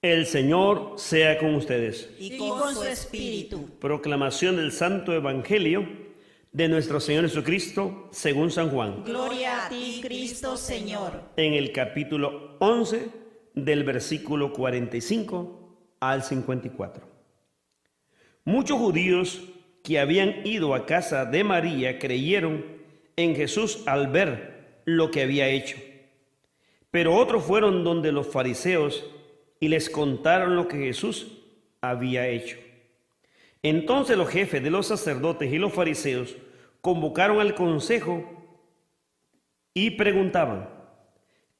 El Señor sea con ustedes. Y con su espíritu. Proclamación del Santo Evangelio de nuestro Señor Jesucristo según San Juan. Gloria a ti, Cristo Señor. En el capítulo 11 del versículo 45 al 54. Muchos judíos que habían ido a casa de María creyeron en Jesús al ver lo que había hecho. Pero otros fueron donde los fariseos y les contaron lo que Jesús había hecho. Entonces los jefes de los sacerdotes y los fariseos convocaron al consejo y preguntaban: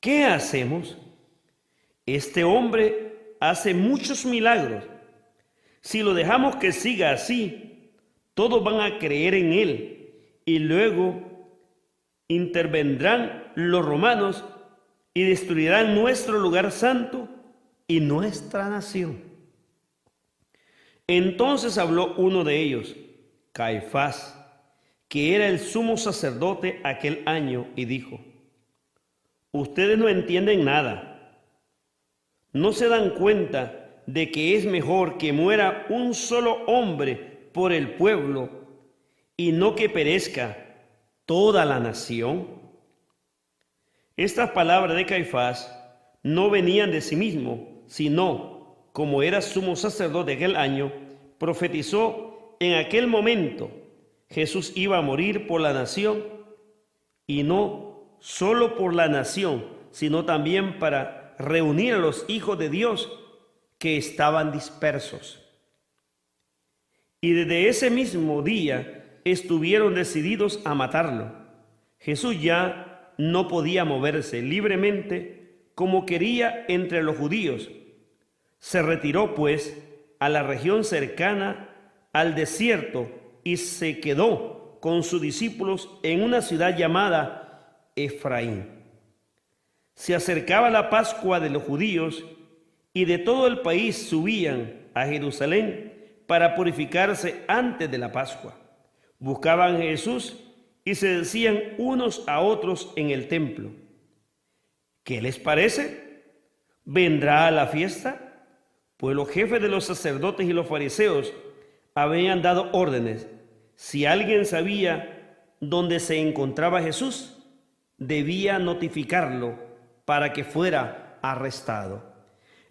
¿qué hacemos? Este hombre hace muchos milagros. Si lo dejamos que siga así, todos van a creer en él y luego intervendrán los romanos y destruirán nuestro lugar santo y nuestra nación. Entonces habló uno de ellos, Caifás, que era el sumo sacerdote aquel año, y dijo: ustedes no entienden nada. ¿No se dan cuenta de que es mejor que muera un solo hombre por el pueblo y no que perezca toda la nación? Estas palabras de Caifás no venían de sí mismo, sino, como era sumo sacerdote aquel año, profetizó en aquel momento: Jesús iba a morir por la nación, y no solo por la nación, sino también para reunir a los hijos de Dios que estaban dispersos. Y desde ese mismo día estuvieron decididos a matarlo. Jesús ya no podía moverse libremente como quería entre los judíos. Se retiró pues a la región cercana al desierto y se quedó con sus discípulos en una ciudad llamada Efraín. Se acercaba la Pascua de los judíos y de todo el país subían a Jerusalén para purificarse antes de la Pascua. Buscaban a Jesús y se decían unos a otros en el templo: ¿qué les parece? ¿Vendrá a la fiesta? Pues los jefes de los sacerdotes y los fariseos habían dado órdenes: si alguien sabía dónde se encontraba Jesús, debía notificarlo para que fuera arrestado.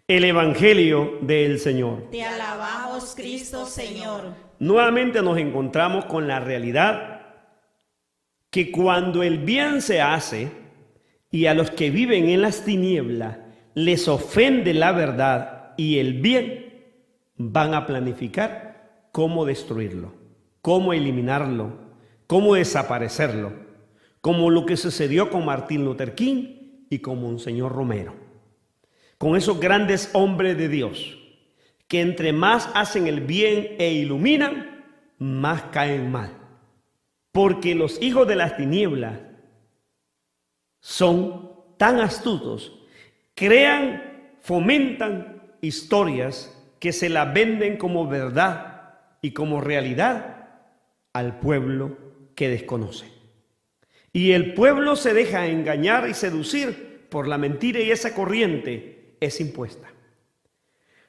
El Evangelio del Señor. Te alabamos, Cristo Señor. Nuevamente nos encontramos con la realidad que cuando el bien se hace y a los que viven en las tinieblas les ofende la verdad y el bien, van a planificar cómo destruirlo, cómo eliminarlo, cómo desaparecerlo, como lo que sucedió con Martín Luther King y con Monseñor Romero, con esos grandes hombres de Dios que entre más hacen el bien e iluminan, más caen mal, porque los hijos de las tinieblas son tan astutos, crean, fomentan historias que se las venden como verdad y como realidad al pueblo que desconoce. Y el pueblo se deja engañar y seducir por la mentira, y esa corriente es impuesta.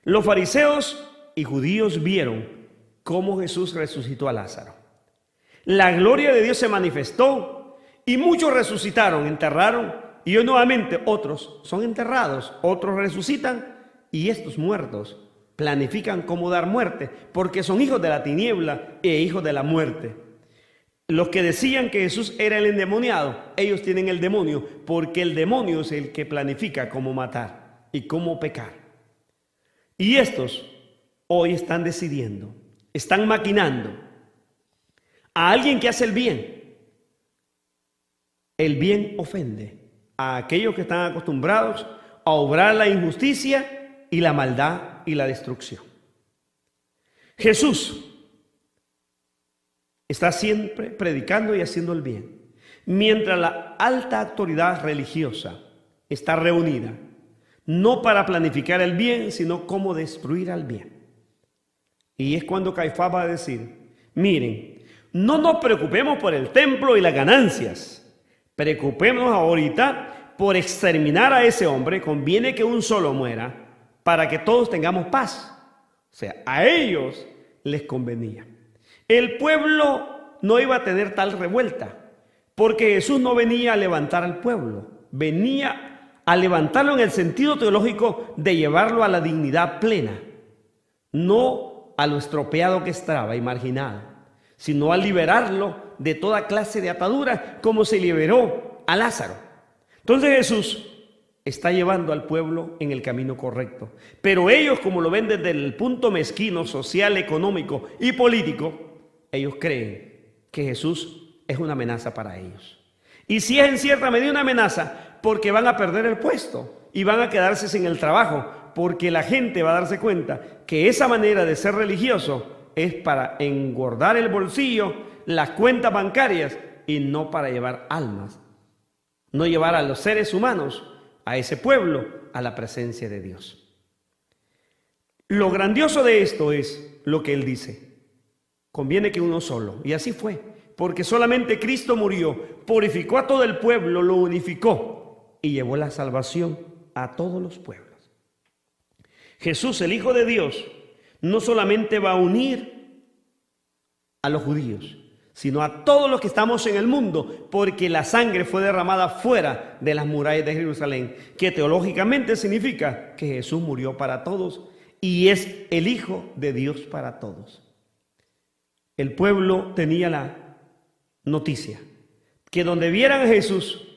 Los fariseos y judíos vieron cómo Jesús resucitó a Lázaro. La gloria de Dios se manifestó y muchos resucitaron, enterraron, y hoy nuevamente otros son enterrados, otros resucitan, y estos muertos planifican cómo dar muerte, porque son hijos de la tiniebla e hijos de la muerte. Los que decían que Jesús era el endemoniado, ellos tienen el demonio, porque el demonio es el que planifica cómo matar y cómo pecar. Y estos hoy están decidiendo, están maquinando a alguien que hace el bien. El bien ofende a aquellos que están acostumbrados a obrar la injusticia y la maldad y la destrucción. Jesús está siempre predicando y haciendo el bien, mientras la alta autoridad religiosa está reunida, no para planificar el bien, sino cómo destruir al bien. Y es cuando Caifás va a decir: miren, no nos preocupemos por el templo y las ganancias, preocupémonos ahorita por exterminar a ese hombre. Conviene que un solo muera para que todos tengamos paz. O sea, a ellos les convenía. El pueblo no iba a tener tal revuelta, porque Jesús no venía a levantar al pueblo, venía a levantarlo en el sentido teológico de llevarlo a la dignidad plena, no a lo estropeado que estaba y marginado, sino a liberarlo de toda clase de ataduras, como se liberó a Lázaro. Entonces Jesús está llevando al pueblo en el camino correcto, pero ellos, como lo ven desde el punto mezquino, social, económico y político, ellos creen que Jesús es una amenaza para ellos. Y si es en cierta medida una amenaza, porque van a perder el puesto y van a quedarse sin el trabajo, porque la gente va a darse cuenta que esa manera de ser religioso es para engordar el bolsillo, las cuentas bancarias, y no para llevar almas, no llevar a los seres humanos, a ese pueblo, a la presencia de Dios. Lo grandioso de esto es lo que él dice: conviene que uno solo. Y así fue, porque solamente Cristo murió, purificó a todo el pueblo, lo unificó y llevó la salvación a todos los pueblos. Jesús, el Hijo de Dios, no solamente va a unir a los judíos, sino a todos los que estamos en el mundo, porque la sangre fue derramada fuera de las murallas de Jerusalén, que teológicamente significa que Jesús murió para todos y es el Hijo de Dios para todos. El pueblo tenía la noticia que donde vieran a Jesús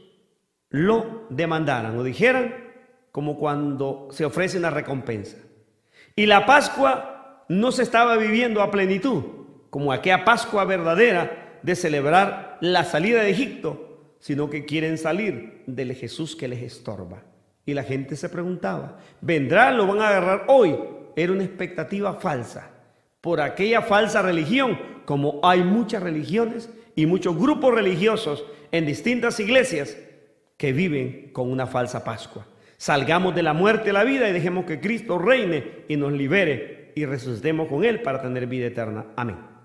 lo demandaran o dijeran, como cuando se ofrece una recompensa. Y la Pascua no se estaba viviendo a plenitud, como aquella Pascua verdadera de celebrar la salida de Egipto, sino que quieren salir del Jesús que les estorba. Y la gente se preguntaba, ¿vendrá? ¿Lo van a agarrar hoy? Era una expectativa falsa, por aquella falsa religión, como hay muchas religiones y muchos grupos religiosos en distintas iglesias que viven con una falsa Pascua. Salgamos de la muerte a la vida y dejemos que Cristo reine y nos libere y resucitemos con Él para tener vida eterna. Amén.